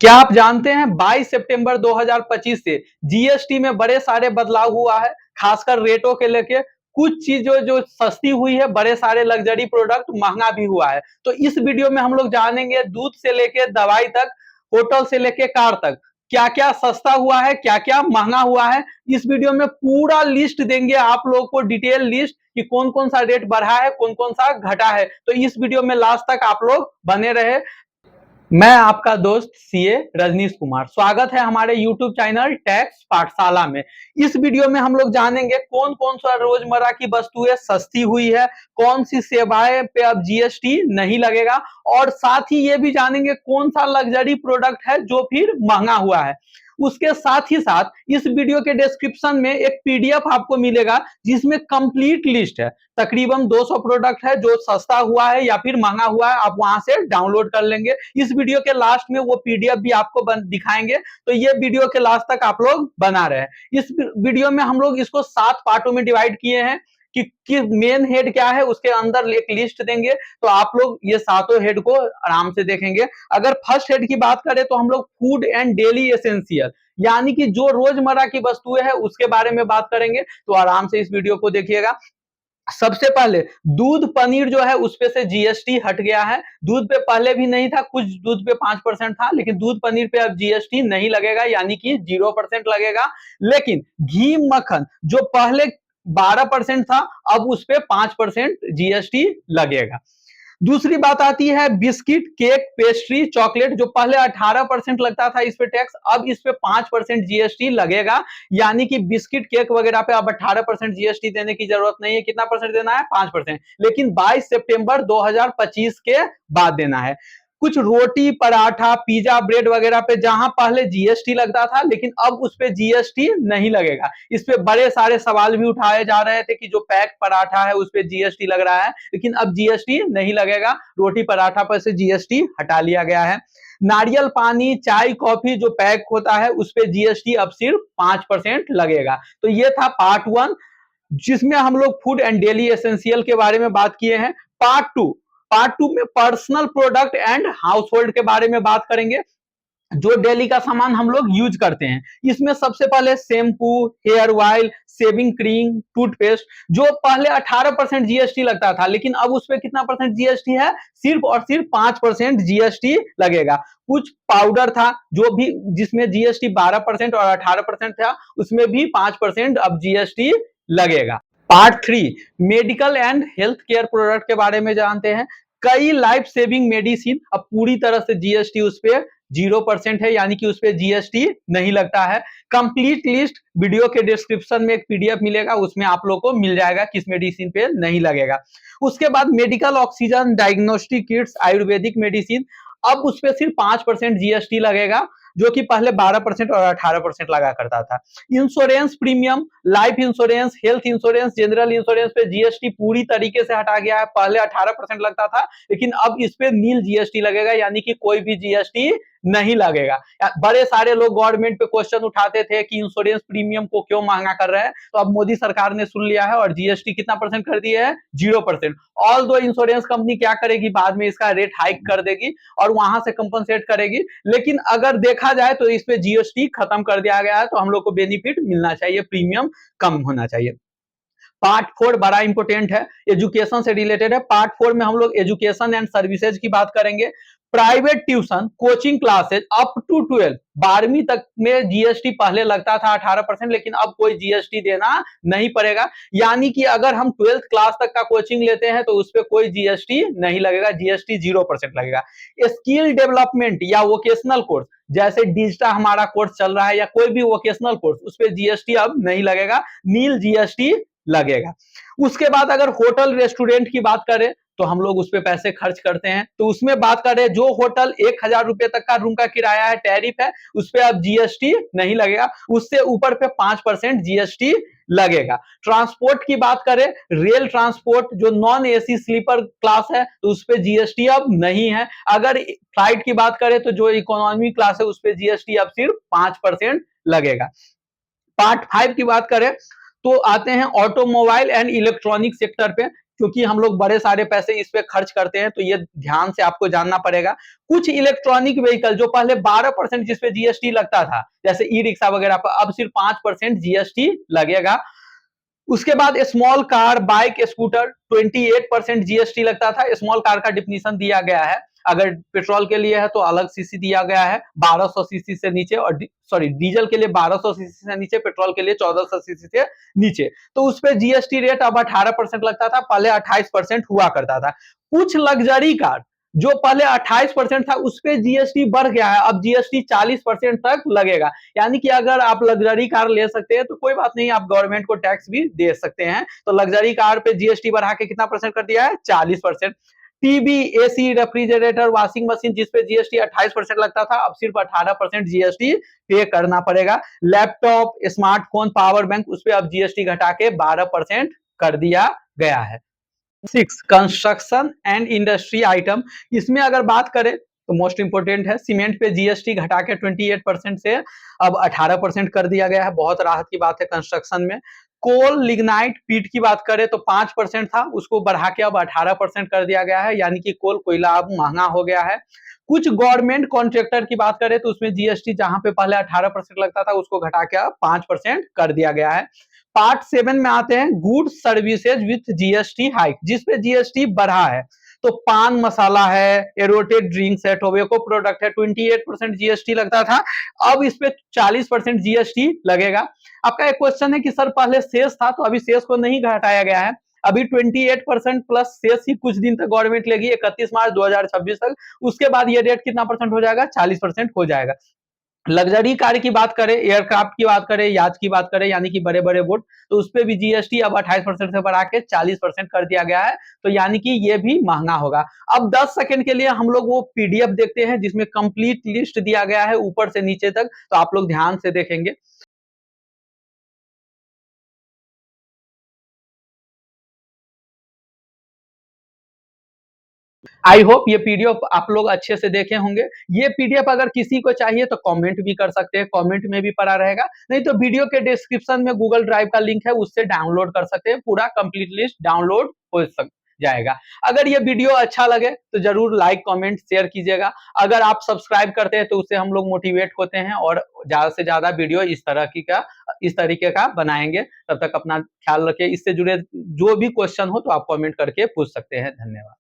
क्या आप जानते हैं 22 सितंबर 2025 से जीएसटी में बड़े सारे बदलाव हुआ है, खासकर रेटों के लेके। कुछ चीजों जो सस्ती हुई है, बड़े सारे लग्जरी प्रोडक्ट महंगा भी हुआ है। तो इस वीडियो में हम लोग जानेंगे दूध से लेके दवाई तक, होटल से लेके कार तक, क्या क्या सस्ता हुआ है, क्या क्या महंगा हुआ है। इस वीडियो में पूरा लिस्ट देंगे आप लोगों को, डिटेल लिस्ट कि कौन कौन सा रेट बढ़ा है, कौन कौन सा घटा है। तो इस वीडियो में लास्ट तक आप लोग बने रहे। मैं आपका दोस्त सीए रजनीश कुमार, स्वागत है हमारे यूट्यूब चैनल टैक्स पाठशाला में। इस वीडियो में हम लोग जानेंगे कौन कौन सा रोजमर्रा की वस्तुएं सस्ती हुई है, कौन सी सेवाएं पे अब जीएसटी नहीं लगेगा, और साथ ही ये भी जानेंगे कौन सा लग्जरी प्रोडक्ट है जो फिर महंगा हुआ है। उसके साथ ही साथ इस वीडियो के डिस्क्रिप्शन में एक पीडीएफ आपको मिलेगा जिसमें कंप्लीट लिस्ट है, तकरीबन 200 प्रोडक्ट है जो सस्ता हुआ है या फिर महंगा हुआ है, आप वहां से डाउनलोड कर लेंगे। इस वीडियो के लास्ट में वो पीडीएफ भी आपको दिखाएंगे। तो ये वीडियो के लास्ट तक आप लोग बना रहे। इस वीडियो में हम लोग इसको 7 पार्टों में डिवाइड किए हैं कि मेन हेड क्या है, उसके अंदर एक लिस्ट देंगे, तो आप लोग ये सातों हेड को आराम से देखेंगे। अगर फर्स्ट हेड की बात करें तो हम लोग फूड एंड डेली एसेंशियल, यानी कि जो रोजमर्रा की वस्तुएं हैं उसके बारे में बात करेंगे। तो आराम से इस वीडियो को देखिएगा। सबसे पहले दूध पनीर जो है उस पे से जीएसटी हट गया है। दूध पे पहले भी नहीं था, कुछ दूध पे 5% था, लेकिन दूध पनीर पे अब जीएसटी नहीं लगेगा, यानी कि 0% लगेगा। लेकिन घी मक्खन जो पहले 12% था, अब उस पे 5% जीएसटी लगेगा। दूसरी बात आती है बिस्किट, केक, पेस्ट्री, चॉकलेट, जो पहले 18% लगता था इस पे टैक्स, अब इस पे 5% जीएसटी लगेगा। यानी कि बिस्किट, केक वगैरह पे अब 18% जीएसटी देने की जरूरत नहीं है। कितना परसेंट देना है? 5%, लेकिन 22 सितंबर 2025 के बाद देना है। कुछ रोटी, पराठा, पिज्जा, ब्रेड वगैरह पे जहां पहले जीएसटी लगता था, लेकिन अब उस पे जीएसटी नहीं लगेगा। इस पे बड़े सारे सवाल भी उठाए जा रहे थे कि जो पैक पराठा है उस पे जीएसटी लग रहा है, लेकिन अब जीएसटी नहीं लगेगा। रोटी पराठा पर से जीएसटी हटा लिया गया है। नारियल पानी, चाय, कॉफी जो पैक होता है उस पे जीएसटी अब सिर्फ 5% लगेगा। तो ये था पार्ट 1, जिसमें हम लोग फूड एंड डेली एसेंशियल के बारे में बात किए हैं। पार्ट टू में personal product and house hold के बारे में बात करेंगे, जो डेली का सामान हम लोग यूज करते हैं। इसमें सबसे पहले shampoo, hair oil, shaving cream, toothpaste, जो पहले 18% जीएसटी लगता था, लेकिन अब उस पर कितना परसेंट जीएसटी है? सिर्फ और सिर्फ 5% जीएसटी लगेगा। कुछ पाउडर था जो भी, जिसमें जीएसटी 12% और 18% था, उसमें भी 5% अब जीएसटी लगेगा। Part 3 medical and health care product के बारे में जानते हैं। कई लाइफ सेविंग मेडिसिन अब पूरी तरह से जीएसटी उस पर 0% है, यानी कि उस पर जीएसटी नहीं लगता है। कंप्लीट लिस्ट वीडियो के डिस्क्रिप्शन में एक पीडीएफ मिलेगा, उसमें आप लोग को मिल जाएगा किस मेडिसिन पे नहीं लगेगा। उसके बाद medical oxygen, diagnostic kits, ayurvedic medicine, अब उस पर सिर्फ 5% जीएसटी लगेगा, जो कि पहले 12% और 18% लगा करता था। Insurance premium, life insurance, health insurance, general insurance पे जीएसटी पूरी तरीके से हटा गया है। पहले 18% लगता था, लेकिन अब इस पे नील जीएसटी लगेगा, यानी कि कोई भी जीएसटी नहीं लगेगा। बड़े सारे लोग गवर्नमेंट पे क्वेश्चन उठाते थे कि इंश्योरेंस प्रीमियम को क्यों महंगा कर रहे हैं, तो अब मोदी सरकार ने सुन लिया है और जीएसटी कितना परसेंट कर दिया है? 0%। ऑल दो इंश्योरेंस कंपनी क्या करेगी, बाद में इसका रेट हाइक कर देगी और वहां से कंपनसेट करेगी, लेकिन अगर देखा जाए तो इस पे जीएसटी खत्म कर दिया गया है, तो हम लोग को बेनिफिट मिलना चाहिए, प्रीमियम कम होना चाहिए। पार्ट 4 बड़ा इंपोर्टेंट है, एजुकेशन से रिलेटेड है। पार्ट 4 में हम लोग एजुकेशन एंड सर्विसेज की बात करेंगे। Private tuition, coaching classes up to 12, 12वीं तक में जीएसटी पहले लगता था 18%, लेकिन अब कोई जीएसटी देना नहीं पड़ेगा। यानी कि अगर हम 12th क्लास तक का कोचिंग लेते हैं तो उस पर कोई जीएसटी नहीं लगेगा, जीएसटी 0% लगेगा। स्किल डेवलपमेंट या वोकेशनल कोर्स, जैसे डिजिटल हमारा कोर्स चल रहा है या कोई भी वोकेशनल कोर्स, उस पर जीएसटी अब नहीं लगेगा, नील जीएसटी लगेगा। उसके बाद अगर होटल रेस्टोरेंट की बात करें तो हम लोग उस पर पैसे खर्च करते हैं, तो उसमें बात करें जो होटल 1000 रुपए तक का रूम का किराया है, टैरिफ है, उस पर अब जीएसटी नहीं लगेगा, उससे ऊपर पे 5% जीएसटी लगेगा। ट्रांसपोर्ट की बात करें, रेल ट्रांसपोर्ट जो नॉन एसी स्लीपर क्लास है तो उस पर जीएसटी अब नहीं है। अगर फ्लाइट की बात करें तो जो इकोनॉमी क्लास है उस पर जीएसटी अब सिर्फ 5% लगेगा। पार्ट 5 की बात करें तो आते हैं ऑटोमोबाइल एंड इलेक्ट्रॉनिक सेक्टर पे। क्योंकि हम लोग बड़े सारे पैसे इस पे खर्च करते हैं, तो ये ध्यान से आपको जानना पड़ेगा। कुछ इलेक्ट्रॉनिक व्हीकल जो पहले 12% जिस पे जीएसटी लगता था, जैसे ई रिक्शा वगैरह पर, अब सिर्फ 5% जीएसटी लगेगा। उसके बाद small car, bike, scooter 28% GST लगता था। स्मॉल कार का डिफिनीशन दिया गया है, अगर पेट्रोल के लिए है तो अलग सीसी दिया गया है 1200 सीसी से नीचे, और सॉरी डीजल के लिए 1200 सीसी से नीचे, पेट्रोल के लिए 1400 सीसी से नीचे। तो उस पर जीएसटी रेट अब 18% लगता था, पहले 28% हुआ करता था। कुछ लग्जरी कार जो पहले 28% था उस पर जीएसटी बढ़ गया है, अब जीएसटी 40% तक लगेगा। यानी कि अगर आप लग्जरी कार ले सकते हैं तो कोई बात नहीं, आप गवर्नमेंट को टैक्स भी दे सकते हैं। तो लग्जरी कार पे जीएसटी बढ़ा के कितना परसेंट कर दिया है? 40%। TV, AC, refrigerator, washing machine जिस पे जीएसटी 28% लगता था, अब सिर्फ 18% जीएसटी पे करना पड़ेगा। लैपटॉप, स्मार्टफोन, पावर बैंक, उस पे अब जीएसटी घटा के 12% कर दिया गया है। 6 कंस्ट्रक्शन एंड इंडस्ट्री आइटम, इसमें अगर बात करें तो मोस्ट इंपोर्टेंट है, सीमेंट पे जीएसटी घटा के 28% से अब 18% कर दिया गया है, बहुत राहत की बात है कंस्ट्रक्शन में। कोल, लिग्नाइट, पीट की बात करें तो 5% था, उसको बढ़ा के अब 18% कर दिया गया है, यानी कि कोल, कोयला अब महंगा हो गया है। कुछ गवर्नमेंट कॉन्ट्रैक्टर की बात करें तो उसमें जीएसटी जहां पे पहले 18% लगता था उसको घटा के अब 5% कर दिया गया है। पार्ट 7 में आते हैं, goods services with GST hike, जिसपे जीएसटी बढ़ा है। तो पान मसाला है, एरोटेड ड्रिंक्स है, टोबैको प्रोडक्ट है, 28% जीएसटी लगता था, अब इस पे 40% जीएसटी लगेगा। आपका एक क्वेश्चन है कि सर पहले सेस था, तो अभी सेस को नहीं घटाया गया है, अभी 28% प्लस सेस ही कुछ दिन तक गवर्नमेंट लेगी, 31 मार्च 2026 तक। उसके बाद ये रेट कितना परसेंट हो जाएगा? 40% हो जाएगा। लग्जरी कार की बात करें, एयरक्राफ्ट की बात करें, याच की बात करें, यानी कि बड़े बड़े बोट, तो उस पर भी जीएसटी अब 28% से बढ़ा के 40% कर दिया गया है, तो यानी कि ये भी महंगा होगा। अब 10 सेकंड के लिए हम लोग वो पीडीएफ देखते हैं जिसमें कंप्लीट लिस्ट दिया गया है ऊपर से नीचे तक, तो आप लोग ध्यान से देखेंगे। आई होप ये पीडीएफ आप लोग अच्छे से देखे होंगे। ये पीडीएफ अगर किसी को चाहिए तो कमेंट भी कर सकते हैं, कमेंट में भी पड़ा रहेगा, नहीं तो वीडियो के डिस्क्रिप्शन में गूगल ड्राइव का लिंक है, उससे डाउनलोड कर सकते हैं, पूरा कंप्लीट लिस्ट डाउनलोड हो सक जाएगा। अगर ये वीडियो अच्छा लगे तो जरूर लाइक, कमेंट, शेयर कीजिएगा। अगर आप सब्सक्राइब करते हैं तो उससे हम लोग मोटिवेट होते हैं और ज्यादा से ज्यादा वीडियो इस तरीके का बनाएंगे। तब तक अपना ख्याल रखिए। इससे जुड़े जो भी क्वेश्चन हो तो आप कमेंट करके पूछ सकते हैं। धन्यवाद।